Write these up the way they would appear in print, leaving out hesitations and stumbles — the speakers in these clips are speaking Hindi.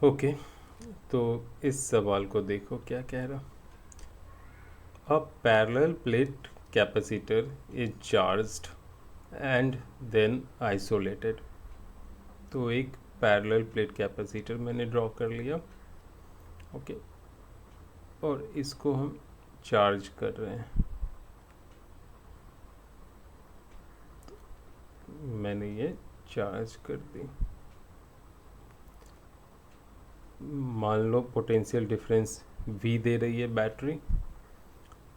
ओके, तो इस सवाल को देखो क्या कह रहा। A parallel plate capacitor is charged and then isolated. तो एक पैरेलल प्लेट कैपेसिटर मैंने ड्रॉ कर लिया। ओके, और इसको हम चार्ज कर रहे हैं। मैंने ये चार्ज कर दी। मान लो पोटेंशियल डिफरेंस V दे रही है बैटरी।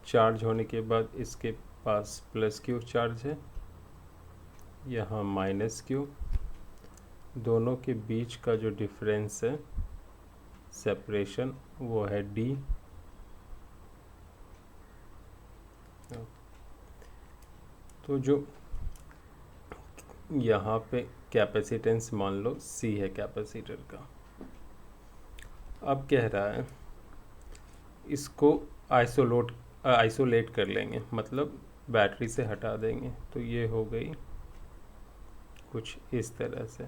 चार्ज होने के बाद इसके पास प्लस क्यू चार्ज है, यहाँ माइनस क्यू। दोनों के बीच का जो डिफरेंस है, सेपरेशन, वो है D। तो जो यहाँ पे कैपेसिटेंस मान लो C है कैपेसिटर का। अब कह रहा है इसको आइसोलेट कर लेंगे, मतलब बैटरी से हटा देंगे। तो ये हो गई कुछ इस तरह से।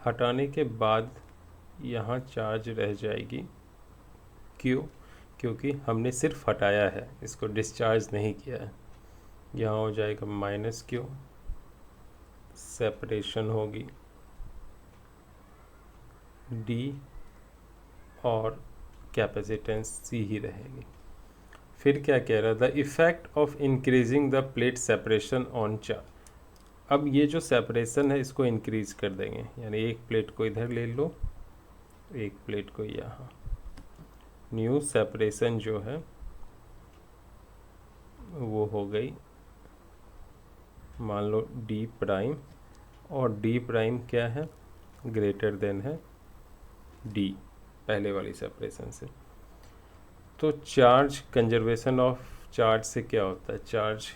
हटाने के बाद यहाँ चार्ज रह जाएगी Q, क्योंकि हमने सिर्फ हटाया है, इसको डिस्चार्ज नहीं किया है। यहाँ हो जाएगा माइनस Q, सेपरेशन होगी D, और कैपेसिटेंस C ही रहेगी। फिर क्या कह रहा था, effect of increasing the plate separation on charge. अब ये जो सेपरेशन है इसको इंक्रीज कर देंगे, यानी एक प्लेट को इधर ले लो, एक प्लेट को यहाँ। न्यू सेपरेशन जो है वो हो गई, मान लो D प्राइम, और D प्राइम क्या है, ग्रेटर देन है D पहले वाली सेपरेशन से। तो चार्ज, कंजर्वेशन ऑफ चार्ज से क्या होता है, charge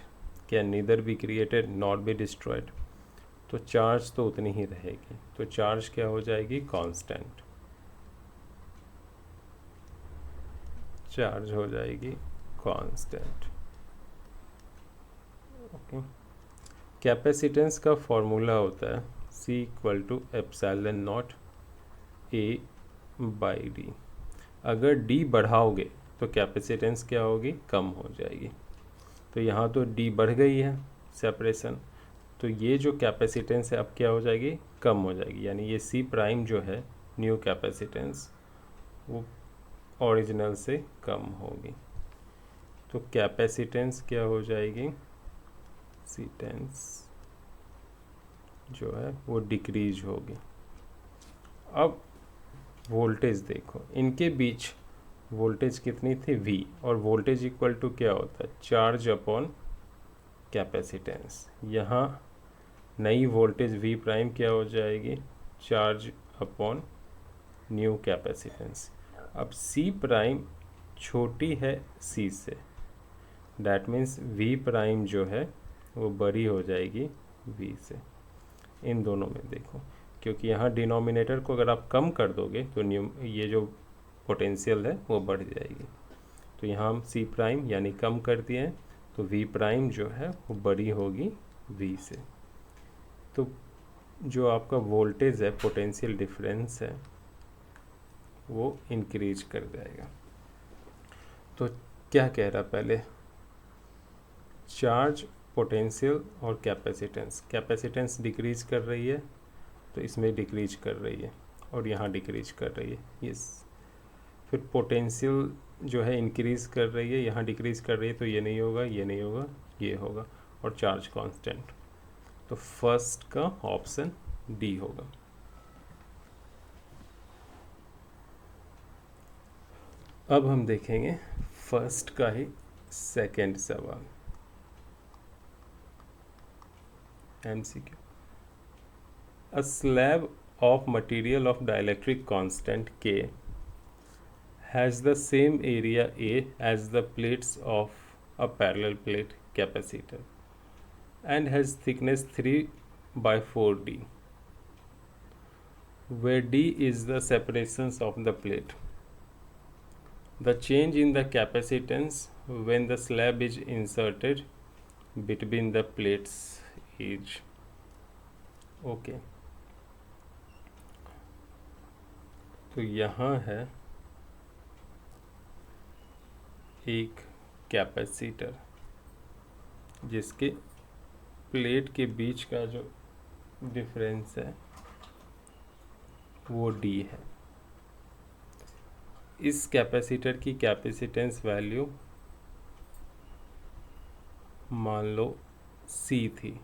can neither be created not be destroyed. तो चार्ज तो उतनी ही रहेगी। तो चार्ज क्या हो जाएगी, कांस्टेंट। चार्ज हो जाएगी कांस्टेंट। ओके, कैपेसिटेंस का फॉर्मूला होता है C equal to epsilon naught A by D। अगर D बढ़ाओगे तो कैपेसिटेंस क्या होगी, कम हो जाएगी। तो यहाँ तो D बढ़ गई है सेपरेशन, तो ये जो कैपेसिटेंस है अब क्या हो जाएगी, कम हो जाएगी। यानी ये C प्राइम जो है न्यू कैपेसिटेंस, वो ओरिजिनल से कम होगी। तो कैपेसिटेंस क्या हो जाएगी, सीटेंस जो है वो डिक्रीज होगी। अब वोल्टेज देखो, इनके बीच वोल्टेज कितनी थी, V, और वोल्टेज इक्वल टू क्या होता है, चार्ज अपॉन कैपेसिटेंस। यहाँ नई वोल्टेज V प्राइम क्या हो जाएगी, चार्ज अपॉन न्यू कैपेसिटेंस। अब C प्राइम छोटी है C से, डैट मीन्स V प्राइम जो है वो बड़ी हो जाएगी V से। इन दोनों में देखो, क्योंकि यहाँ डिनोमिनेटर को अगर आप कम कर दोगे तो ये जो पोटेंशियल है वो बढ़ जाएगी। तो यहाँ हम C प्राइम यानी कम कर दिए हैं, तो V प्राइम जो है वो बड़ी होगी V से। तो जो आपका वोल्टेज है, पोटेंशियल डिफरेंस है, वो इंक्रीज कर जाएगा। तो क्या कह रहा पहले, चार्ज, पोटेंशियल और कैपेसिटेंस। कैपेसिटेंस डिक्रीज कर रही है तो इसमें डिक्रीज कर रही है, और यहाँ डिक्रीज कर रही है ये। फिर पोटेंशियल जो है इंक्रीज कर रही है, यहाँ डिक्रीज कर रही है, तो ये नहीं होगा, ये नहीं होगा, ये होगा, और चार्ज कांस्टेंट। तो फर्स्ट का ऑप्शन D होगा। अब हम देखेंगे फर्स्ट का ही सेकंड सवाल, MCQ। A slab of material of dielectric constant K has the same area A as the plates of a parallel plate capacitor and has thickness 3 by 4D, where D is the separations of the plate. The change in the capacitance when the slab is inserted between the plates is okay। तो यहाँ है एक कैपेसिटर जिसके प्लेट के बीच का जो डिफरेंस है वो D है। इस कैपेसिटर की कैपेसिटेंस वैल्यू मान लो C थी,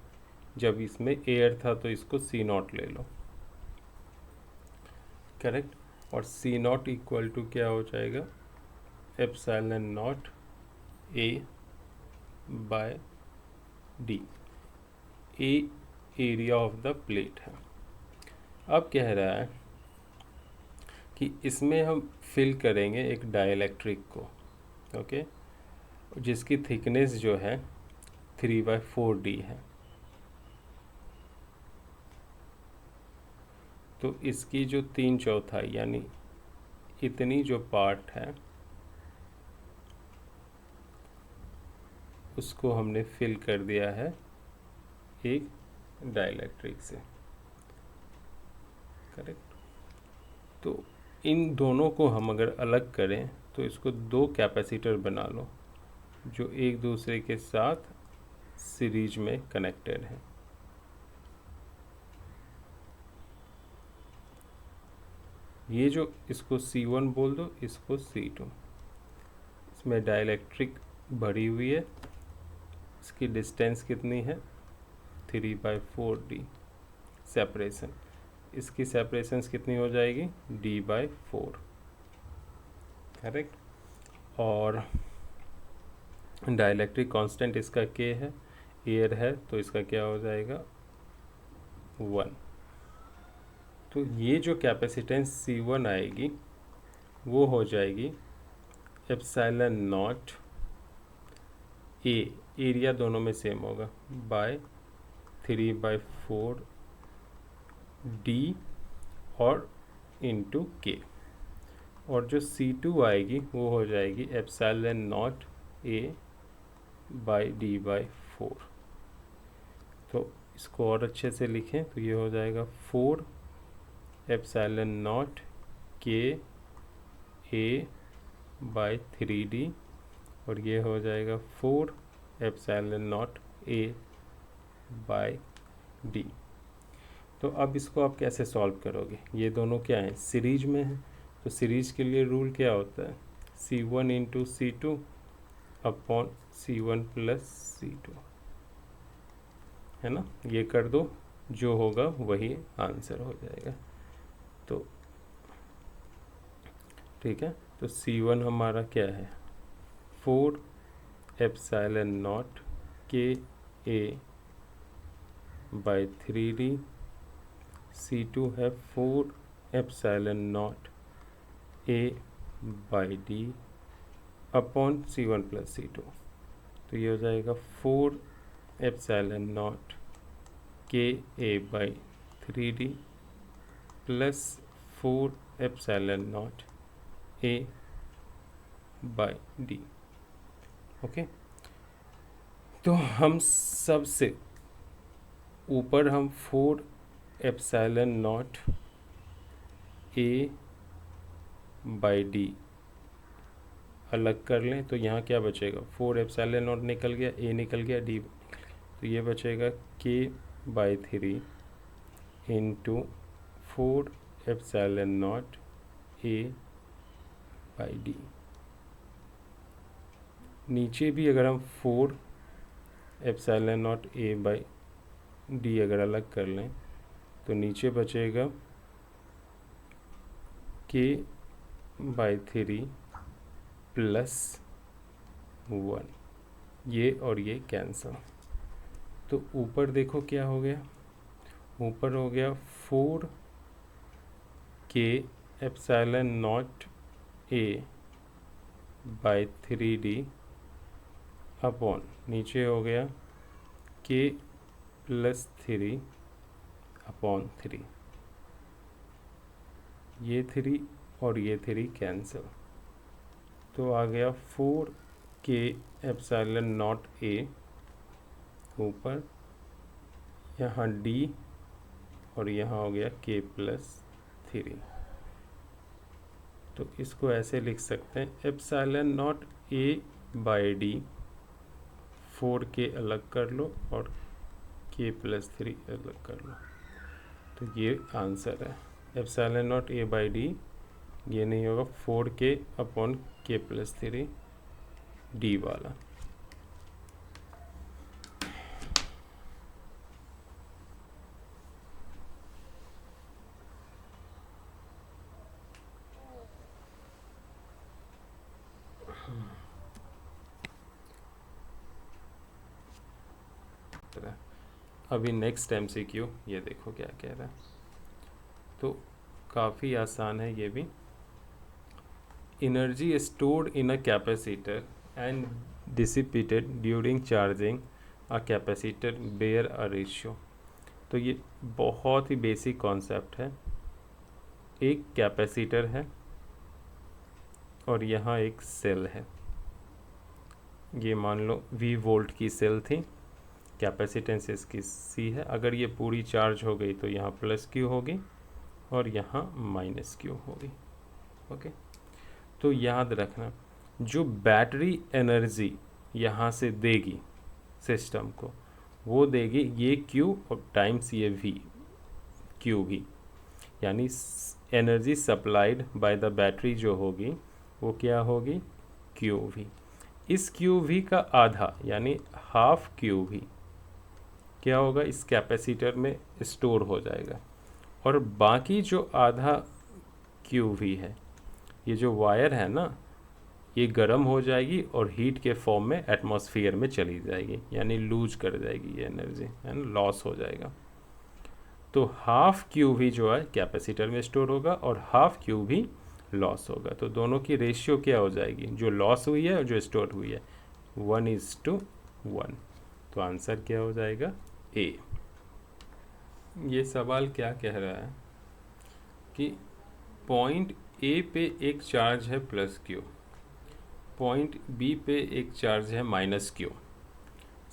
जब इसमें एयर था तो इसको C0 ले लो, करेक्ट। और C0 इक्वल टू क्या हो जाएगा, epsilon naught A by D। A area of the plate है। अब कह रहा है कि इसमें हम फिल करेंगे एक डाइलेक्ट्रिक को, ओके, जिसकी थिकनेस जो है 3/4D है। तो इसकी जो 3/4 यानी इतनी जो पार्ट है उसको हमने फिल कर दिया है एक डाइलेक्ट्रिक से, करेक्ट। तो इन दोनों को हम अगर अलग करें तो इसको दो कैपेसिटर बना लो जो एक दूसरे के साथ सीरीज में कनेक्टेड है। ये जो इसको C1 बोल दो, इसको C2। इसमें डाइलेक्ट्रिक भरी हुई है, इसकी डिस्टेंस कितनी है 3/4D सेपरेशन। इसकी सेपरेशंस कितनी हो जाएगी D/4, करेक्ट। और डाइलेक्ट्रिक कांस्टेंट इसका K है, एयर है तो इसका क्या हो जाएगा 1। तो ये जो कैपेसिटेंस C1 आएगी वो हो जाएगी एप्सिलॉन नॉट A, एरिया दोनों में सेम होगा, बाय 3/4D और इंटू K। और जो C2 आएगी वो हो जाएगी epsilon naught A bye D/4। तो इसको और अच्छे से लिखें तो ये हो जाएगा 4 epsilon naught K A by 3D, और ये हो जाएगा 4 epsilon naught A by D। तो अब इसको आप कैसे सॉल्व करोगे, ये दोनों क्या हैं सीरीज में हैं। तो सीरीज के लिए रूल क्या होता है, C1 into C2 upon C1 plus C2, है ना। ये कर दो, जो होगा वही आंसर हो जाएगा। तो ठीक है, तो C1 हमारा क्या है 4 epsilon naught K A by 3D। C2 है 4 epsilon naught A by D upon C1 plus C2। तो ये हो जाएगा 4 epsilon naught K A by 3D plus 4 epsilon naught A by D, okay. तो हम सबसे ऊपर हम 4 epsilon naught A by D अलग कर लें तो यहाँ क्या बचेगा 4 एप्सिलॉन नॉट निकल गया, A निकल गया, D निकल गया। तो ये बचेगा K by 3 into 4 epsilon naught A by D। नीचे भी अगर हम 4 epsilon naught A by D अगर अलग कर लें तो नीचे बचेगा K बाई 3 प्लस 1, ये और ये कैंसल। तो ऊपर देखो क्या हो गया, ऊपर हो गया 4 K epsilon naught A by 3D upon नीचे हो गया K प्लस 3 अपॉन 3। ये 3 और ये 3 कैंसिल, तो आ गया 4 K एप्सिलॉन नॉट A ऊपर, यहाँ D और यहाँ हो गया K प्लस 3। तो इसको ऐसे लिख सकते हैं epsilon not a by D, 4k अलग कर लो और k+3 अलग कर लो, तो ये आंसर है। Epsilon not a by D ये नहीं होगा, 4k/k+3 डी वाला। अभी नेक्स्ट MCQ ये देखो क्या कह रहा है, तो काफ़ी आसान है ये भी। Energy stored in a capacitor and dissipated during charging a capacitor bear a ratio. तो ये बहुत ही बेसिक कॉन्सेप्ट है। एक कैपेसिटर है और यहाँ एक सेल है, ये मान लो V वोल्ट की सेल थी, कैपेसिटेंस इसकी C है। अगर ये पूरी चार्ज हो गई तो यहाँ +Q होगी और यहाँ -Q होगी। ओके, तो याद रखना जो बैटरी एनर्जी यहाँ से देगी सिस्टम को, वो देगी ये Q और टाइम्स ये V, QV, यानी energy supplied by the battery जो होगी वो क्या होगी, QV। इस QV का आधा यानी हाफ QV क्या होगा, इस कैपेसिटर में स्टोर हो जाएगा, और बाकी जो आधा QV है, ये जो वायर है ना, ये गर्म हो जाएगी और हीट के फॉर्म में एटमॉस्फेयर में चली जाएगी, यानी लूज कर जाएगी ये एनर्जी, है ना, लॉस हो जाएगा। तो हाफ QV जो है कैपेसिटर में स्टोर होगा और हाफ QV लॉस होगा। तो दोनों की रेशियो क्या हो जाएगी, जो लॉस हुई है और जो स्टोर हुई है, 1:1। तो आंसर क्या हो जाएगा, A। ये सवाल क्या कह रहा है कि पॉइंट A पे एक चार्ज है +Q, पॉइंट B पे एक चार्ज है -Q,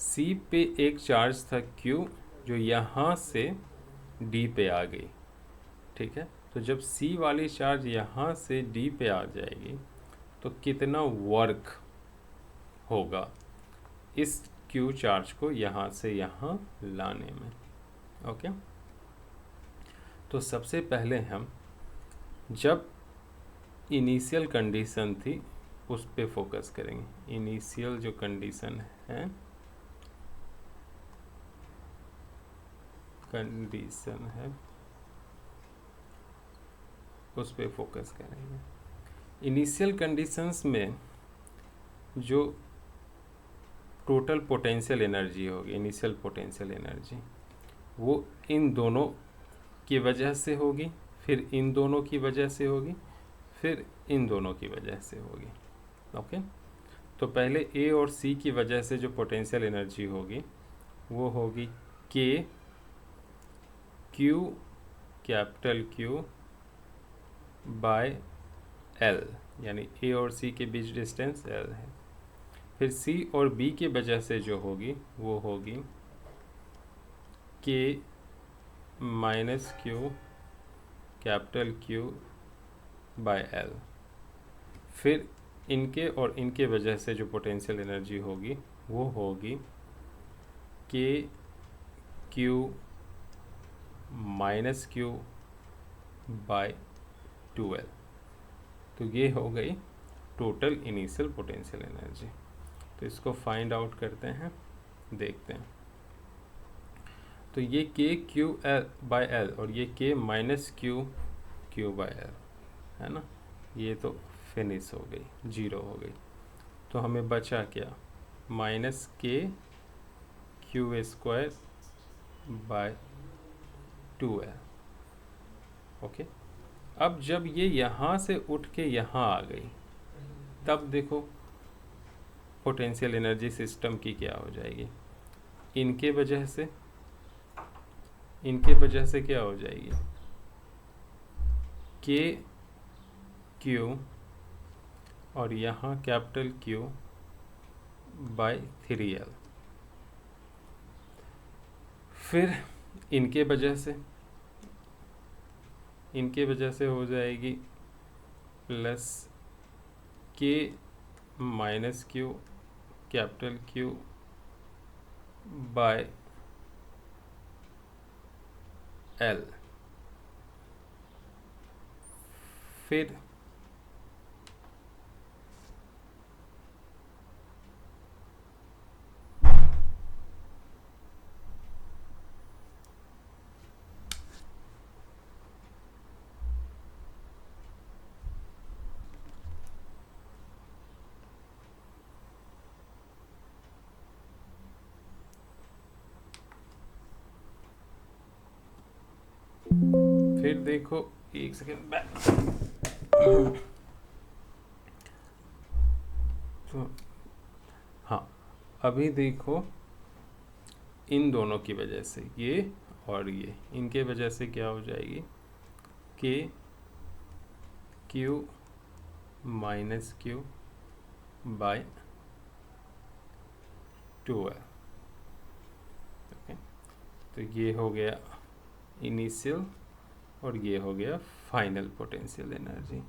C पे एक चार्ज था Q जो यहाँ से D पे आ गई, ठीक है। तो जब C वाली चार्ज यहाँ से D पे आ जाएगी तो कितना वर्क होगा इस Q चार्ज को यहाँ से यहाँ लाने में। ओके, तो सबसे पहले हम जब इनिशियल कंडीशन थी उस पे फोकस करेंगे। इनिशियल जो कंडीशन है, उस पे फोकस करेंगे। इनिशियल कंडीशंस में जो टोटल पोटेंशियल एनर्जी होगी, इनिशियल पोटेंशियल एनर्जी, वो इन दोनों की वजह से होगी, फिर इन दोनों की वजह से होगी, फिर इन दोनों की वजह से होगी। ओके, तो पहले A और C की वजह से जो पोटेंशियल एनर्जी होगी वो होगी K Q, capital Q by L, यानी A और C के बीच डिस्टेंस L है। फिर C और B की वजह से जो होगी वो होगी K -Q, capital Q by L। फिर इनके और इनके वजह से जो पोटेंशियल एनर्जी होगी वो होगी K Q -Q bye 2L। तो ये हो गई टोटल इनिशियल पोटेंशियल एनर्जी। तो इसको फाइंड आउट करते हैं, देखते हैं। तो ये K Q बाय L और ये K -Q बाय L है ना, ये तो फिनिश हो गई, 0 हो गई। तो हमें बचा क्या, -K Q² bye 2L। Okay, अब जब ये यहाँ से उठ के यहाँ आ गई तब देखो पोटेंशियल एनर्जी सिस्टम की क्या हो जाएगी, इनके वजह से क्या हो जाएगी, K Q और यहाँ कैपिटल Q बाय 3L। फिर इनके वजह से हो जाएगी प्लस के minus Q capital Q by L. फिर देखो एक सेकेंड बैक। तो हाँ, अभी देखो इन दोनों की वजह से ये और ये, इनके वजह से क्या हो जाएगी, K Q minus Q by 12। Okay, तो ये हो गया इनिशियल और ये हो गया फाइनल पोटेंशियल एनर्जी।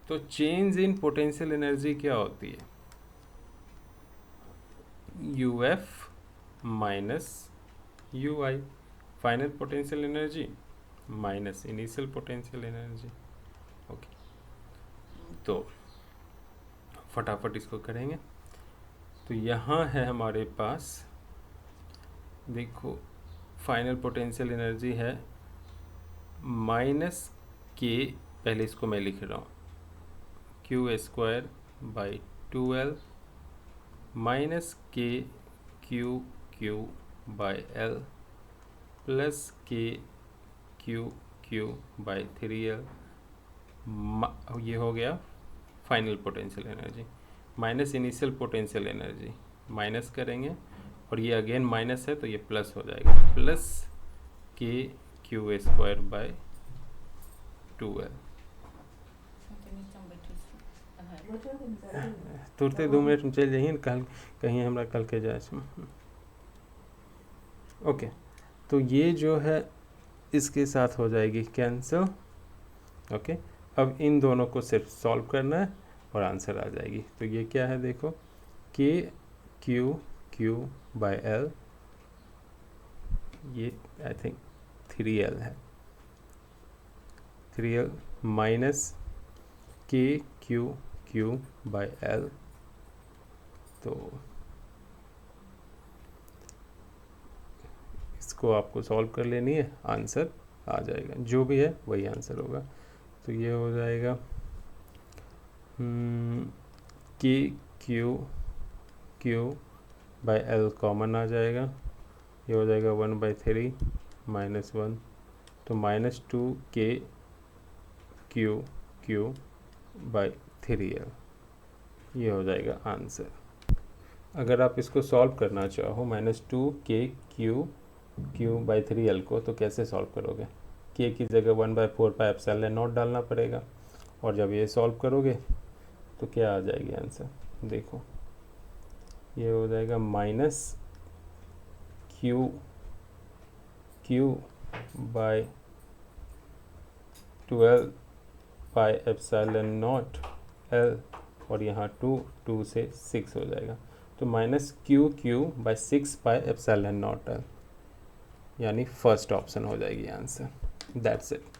तो चेंज इन पोटेंशियल एनर्जी क्या होती है, U F minus U I, final potential energy minus initial potential energy. Okay, तो फटाफट इसको करेंगे। तो यहाँ है हमारे पास, देखो फाइनल पोटेंशियल एनर्जी है माइनस के, पहले इसको मैं लिख रहा हूँ, q square by 2L minus k q q by L plus k q q by 3L। ये हो गया final potential energy minus initial potential energy, minus करेंगे और ये अगेन माइनस है तो ये प्लस हो जाएगा, plus k Q square by 2L। तुरते 2 मिनट में चल जाइए, कल कहीं हमरा कल के जाए। ओके, तो ये जो है इसके साथ हो जाएगी कैंसिल। ओके, अब इन दोनों को सिर्फ सॉल्व करना है और आंसर आ जाएगी। तो ये क्या है, देखो के क्यू क्यू बाय एल, ये आई थिंक 3L है, 3L minus k q q by L. तो इसको आपको सॉल्व कर लेनी है, आंसर आ जाएगा, जो भी है वही आंसर होगा। तो ये हो जाएगा k q q by L common आ जाएगा, ये हो जाएगा 1/3 माइनस 1, तो -2 के क्यू क्यू बाय 3L, ये हो जाएगा आंसर। अगर आप इसको सॉल्व करना चाहो -2 के क्यू क्यू बाई 3L को, तो कैसे सॉल्व करोगे, के की जगह 1/4πε0 डालना पड़ेगा, और जब ये सॉल्व करोगे तो क्या आ जाएगी आंसर, देखो ये हो जाएगा minus q q by 12πε0 L, और यहाँ 2 से 6 हो जाएगा, तो -QQ बाय 6πε0 L, यानी फर्स्ट ऑप्शन हो जाएगी आंसर। That's it.